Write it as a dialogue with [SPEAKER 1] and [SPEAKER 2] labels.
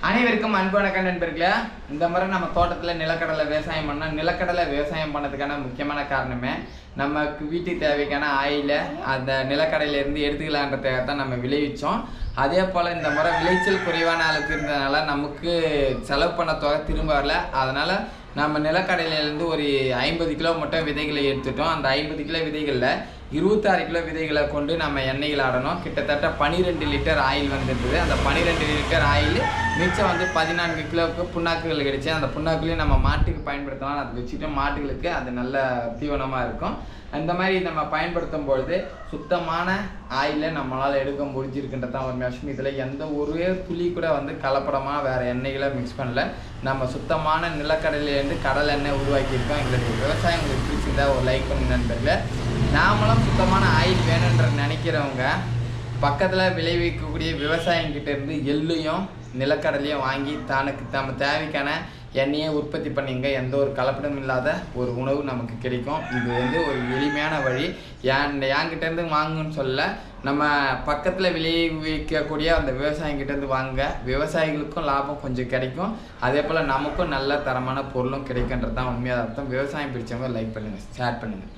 [SPEAKER 1] அனைவருக்கும் அன்பான நண்பர்களே, இந்த முறை நம்ம தோட்டத்தில் நிலக்கடலை விவசாயம் பண்ணால் நிலக்கடலை விவசாயம் பண்ணதுக்கான முக்கியமான காரணமே நமக்கு வீட்டு தேவைக்கான ஆயிலை அந்த நிலக்கடையிலேருந்து எடுத்துக்கலான்றதுக்காக தான் நம்ம விளைவித்தோம். அதே போல் இந்த முறை விளைச்சல் குறைவான அளவுக்கு இருந்ததுனால நமக்கு செலவு பண்ண தொகை திரும்ப வரல. அதனால் நம்ம நிலக்கடையிலேருந்து ஒரு 50 கிலோ மட்டும் விதைகளை எடுத்துட்டோம். அந்த 50 கிலோ விதைகளில் 26 கிலோ விதைகளை கொண்டு நம்ம எண்ணெய்கள் ஆடணும். கிட்டத்தட்ட 12 லிட்டர் ஆயில் வந்துருக்குது. அந்த 12 லிட்டர் ஆயில் மிச்சம் 14 கிலோவுக்கு புண்ணாக்குகள் கிடைச்சி அந்த புண்ணாக்குலையும் நம்ம மாட்டுக்கு பயன்படுத்தலாம். அதை வச்சுட்டு மாட்டுகளுக்கு அது நல்ல தீவனமாக இருக்கும். அந்த மாதிரி நம்ம பயன்படுத்தும் பொழுது சுத்தமான ஆயிலை நம்மளால் எடுக்க முடிஞ்சிருக்குன்றதான் ஒரு விஷயம். இதில் எந்த ஒரு துளி கூட கலப்படமாக வேறு எண்ணெய்களை மிக்ஸ் பண்ணல. நம்ம சுத்தமான நிலக்கடலையிலேருந்து கடல் எண்ணெய் உருவாக்கியிருக்கோம். எங்களுக்கு விவசாயம் உங்களுக்கு பிடிச்சிருந்தா ஒரு லைக் பண்ணி நண்பர்களே. நாமளும் சுத்தமான ஆயில் வேணுன்ற நினைக்கிறவங்க பக்கத்தில் விளைவிக்கக்கூடிய விவசாயிங்கிட்ட இருந்து எள்ளையும் நிலக்கடலையும் வாங்கி நம்ம தேவைக்கான எண்ணெயை உற்பத்தி பண்ணிங்க. எந்த ஒரு கலப்படமும் இல்லாத ஒரு உணவு நமக்கு கிடைக்கும். இது ஒரு எளிமையான வழி. என்கிட்டேருந்து வாங்குன்னு சொல்ல, நம்ம பக்கத்தில் விளைவிக்கக்கூடிய அந்த விவசாயிங்கிட்டேருந்து வாங்க. விவசாயிகளுக்கும் லாபம் கொஞ்சம் கிடைக்கும். அதே போல் நமக்கும் நல்ல தரமான பொருளும் கிடைக்குன்றது தான் உண்மையாக அர்த்தம். விவசாயம் பிடிச்சவங்க லைக் பண்ணுங்கள், ஷேர் பண்ணுங்கள்.